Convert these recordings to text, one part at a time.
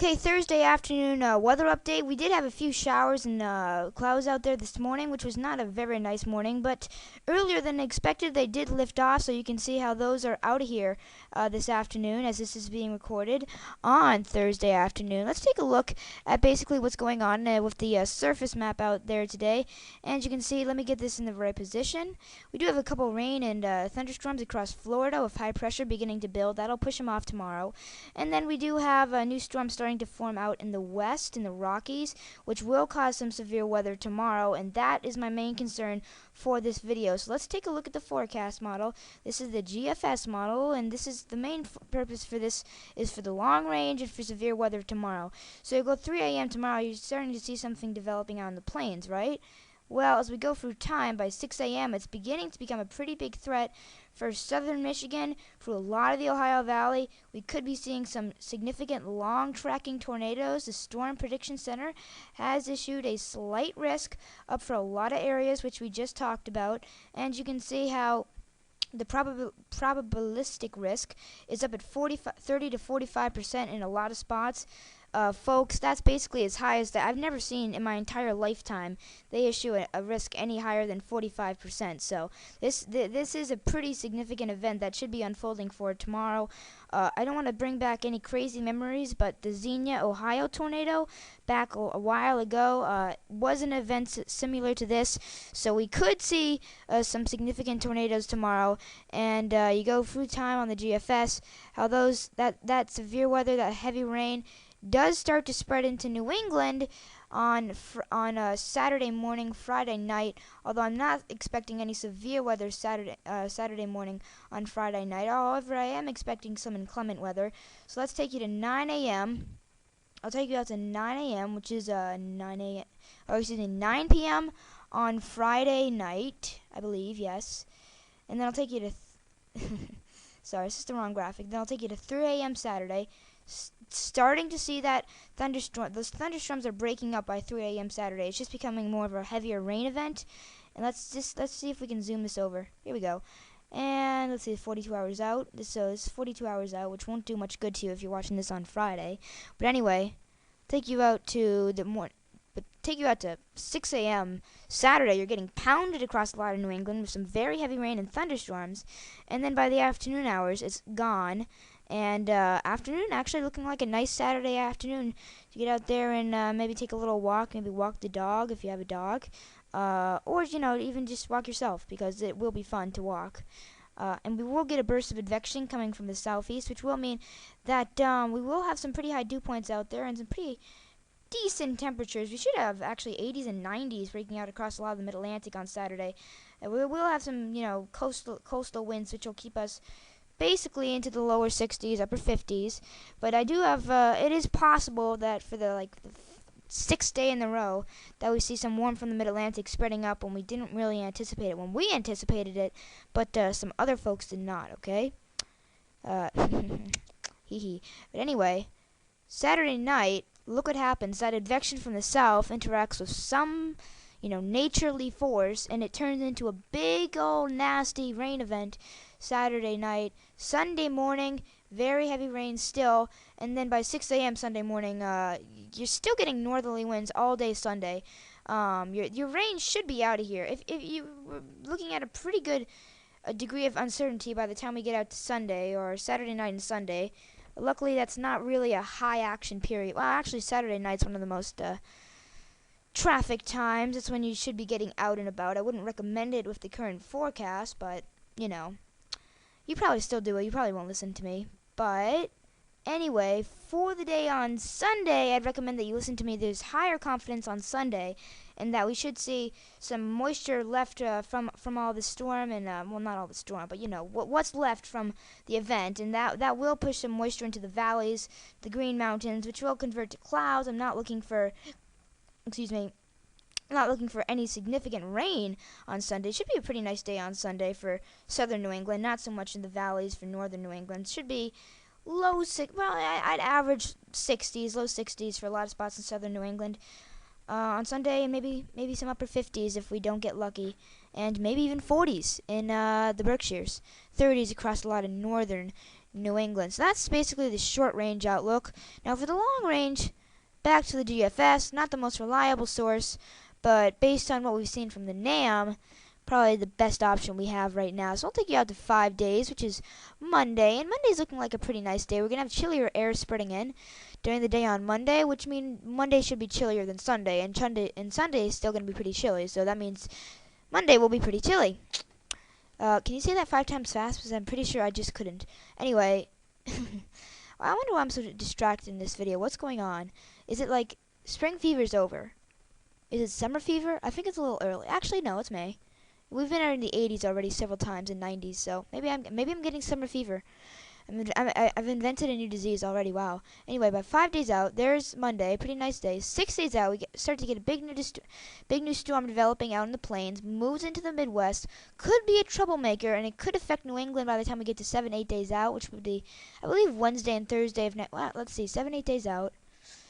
Okay, Thursday afternoon weather update. We did have a few showers and clouds out there this morning, which was not a very nice morning, but earlier than expected, they did lift off, so you can see how those are out of here this afternoon as this is being recorded on Thursday afternoon. Let's take a look at basically what's going on with the surface map out there today. And you can see, let me get this in the right position. We do have a couple rain and thunderstorms across Florida with high pressure beginning to build. That'll push them off tomorrow. And then we do have a new storm starting to form out in the west, in the Rockies, which will cause some severe weather tomorrow, and that is my main concern for this video. So let's take a look at the forecast model. This is the GFS model, and this is the main purpose for this is for the long range and for severe weather tomorrow. So you go 3 a.m. tomorrow, you're starting to see something developing out in the plains, right? Well, as we go through time, by 6 a.m., it's beginning to become a pretty big threat for southern Michigan, for a lot of the Ohio Valley. We could be seeing some significant long-tracking tornadoes. The Storm Prediction Center has issued a slight risk up for a lot of areas, which we just talked about. And you can see how the probabilistic risk is up at 30 to 45% in a lot of spots. Folks, that's basically as high as that I've never seen in my entire lifetime. They issue a risk any higher than 45%. So this is a pretty significant event that should be unfolding for tomorrow. I don't want to bring back any crazy memories, but the Xenia, Ohio tornado back a while ago was an event similar to this. So we could see some significant tornadoes tomorrow. And you go through time on the GFS, how that severe weather, that heavy rain, does start to spread into New England on Saturday morning, Friday night. Although I'm not expecting any severe weather Saturday morning on Friday night. However, I am expecting some inclement weather. So let's take you to 9 a.m. I'll take you out to 9 a.m., which is 9 p.m. on Friday night, I believe. Yes, and then I'll take you to. Sorry, this is the wrong graphic. Then I'll take you to 3 a.m. Saturday. Starting to see that those thunderstorms are breaking up by 3 a.m. Saturday. It's just becoming more of a heavier rain event. And let's see if we can zoom this over. Here we go. And let's see, 42 hours out. So it's 42 hours out, which won't do much good to you if you're watching this on Friday. But anyway, take you out to 6 a.m. Saturday. You're getting pounded across a lot of New England with some very heavy rain and thunderstorms. And then by the afternoon hours, it's gone. And afternoon, actually looking like a nice Saturday afternoon to get out there and maybe take a little walk, maybe walk the dog if you have a dog, or even just walk yourself, because it will be fun to walk. And we will get a burst of advection coming from the southeast, which will mean that we will have some pretty high dew points out there and some pretty decent temperatures. We should have actually 80s and 90s breaking out across a lot of the mid-Atlantic on Saturday. And we will have some coastal winds, which will keep us basically into the lower 60s, upper 50s. But I do have, it is possible that for the sixth day in a row that we see some warm from the mid-Atlantic spreading up when we didn't really anticipate it. When we anticipated it, but some other folks did not, okay? Hee hee. But anyway, Saturday night, look what happens. That advection from the south interacts with some naturally force, and it turns into a big old nasty rain event Saturday night. Sunday morning, very heavy rain still, and then by 6 a.m. Sunday morning, you're still getting northerly winds all day Sunday. Your rain should be out of here. If you were looking at a pretty good degree of uncertainty by the time we get out to Sunday, or Saturday night and Sunday. Luckily, that's not really a high action period. Well, actually, Saturday night's one of the most traffic times. It's when you should be getting out and about. I wouldn't recommend it with the current forecast, but you probably still do it. You probably won't listen to me. But anyway, for the day on Sunday, I'd recommend that you listen to me. There's higher confidence on Sunday, and that we should see some moisture left from all the storm, and well, not all the storm, but what's left from the event, and that will push some moisture into the valleys, the Green Mountains, which will convert to clouds. I'm not looking for any significant rain on Sunday. It should be a pretty nice day on Sunday for southern New England, not so much in the valleys for northern New England. It should be I'd average 60s, low 60s for a lot of spots in southern New England. On Sunday, maybe some upper 50s if we don't get lucky, and maybe even 40s in the Berkshires, 30s across a lot of northern New England. So that's basically the short range outlook. Now for the long range, back to the GFS, not the most reliable source, but based on what we've seen from the NAM, probably the best option we have right now. So I'll take you out to 5 days, which is Monday, and Monday's looking like a pretty nice day. We're going to have chillier air spreading in during the day on Monday, which means Monday should be chillier than Sunday, and Sunday is still going to be pretty chilly, so that means Monday will be pretty chilly. Can you say that 5 times fast? Because I'm pretty sure I just couldn't. Anyway, I wonder why I'm so distracted in this video. What's going on? Is it like spring fever's over? Is it summer fever? I think it's a little early. Actually, no, it's May. We've been out in the 80s already several times and 90s, so maybe I'm getting summer fever. I've invented a new disease already. Wow. Anyway, by 5 days out, there's Monday, pretty nice day. 6 days out, we start to get a big new storm developing out in the plains, moves into the Midwest, could be a troublemaker, and it could affect New England by the time we get to 7-8 days out, which would be, I believe, Wednesday and Thursday of well, let's see, 7-8 days out.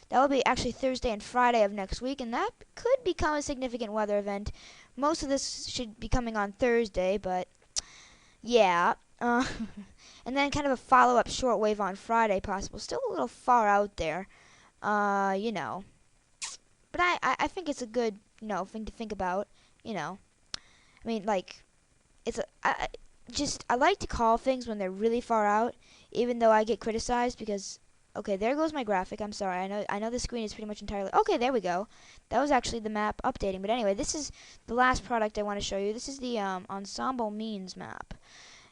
That will be actually Thursday and Friday of next week, and that could become a significant weather event. Most of this should be coming on Thursday, but yeah. And then kind of a follow-up shortwave on Friday possible. Still a little far out there, you know. But I think it's a good, thing to think about, I mean, like, it's I like to call things when they're really far out, even though I get criticized because... Okay, there goes my graphic. I'm sorry. I know the screen is pretty much entirely... Okay, there we go. That was actually the map updating. But anyway, this is the last product I want to show you. This is the Ensemble Means map.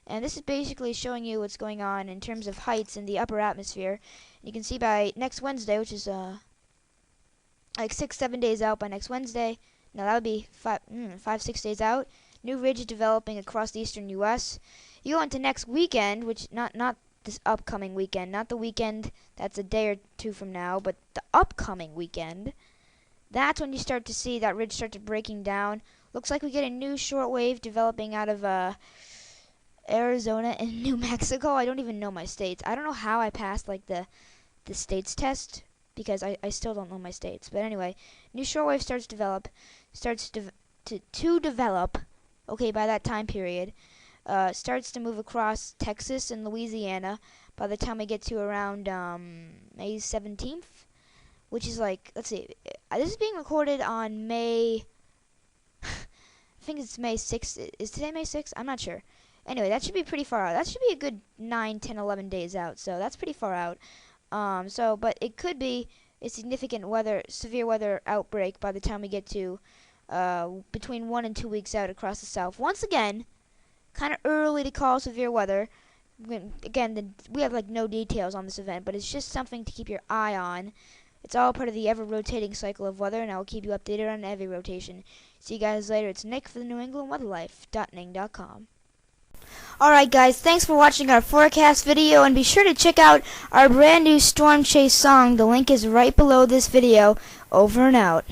And this is basically showing you what's going on in terms of heights in the upper atmosphere. You can see by next Wednesday, which is like 6-7 days out by next Wednesday. No, that would be 5-6 days out. New ridge is developing across the eastern U.S. You go into next weekend, which not this upcoming weekend, not the weekend that's a day or two from now, but the upcoming weekend. That's when you start to see that ridge start to breaking down. Looks like we get a new shortwave developing out of Arizona and New Mexico. I don't even know my states. I don't know how I passed like the states test because I still don't know my states. But anyway, new shortwave starts to develop. Okay, by that time period. Starts to move across Texas and Louisiana by the time we get to around May 17th, which is like, let's see, this is being recorded on May, I think it's May 6th. Is today May 6th? I'm not sure. Anyway, that should be pretty far out. That should be a good 9, 10, 11 days out, so that's pretty far out. But it could be a significant severe weather outbreak by the time we get to between 1 and 2 weeks out across the south. Once again, kind of early to call severe weather. Again, we have like no details on this event, but it's just something to keep your eye on. It's all part of the ever-rotating cycle of weather, and I will keep you updated on every rotation. See you guys later. It's Nick for the New England Weatherlife.ning.com. Alright guys, thanks for watching our forecast video, and be sure to check out our brand new Storm Chase song. The link is right below this video. Over and out.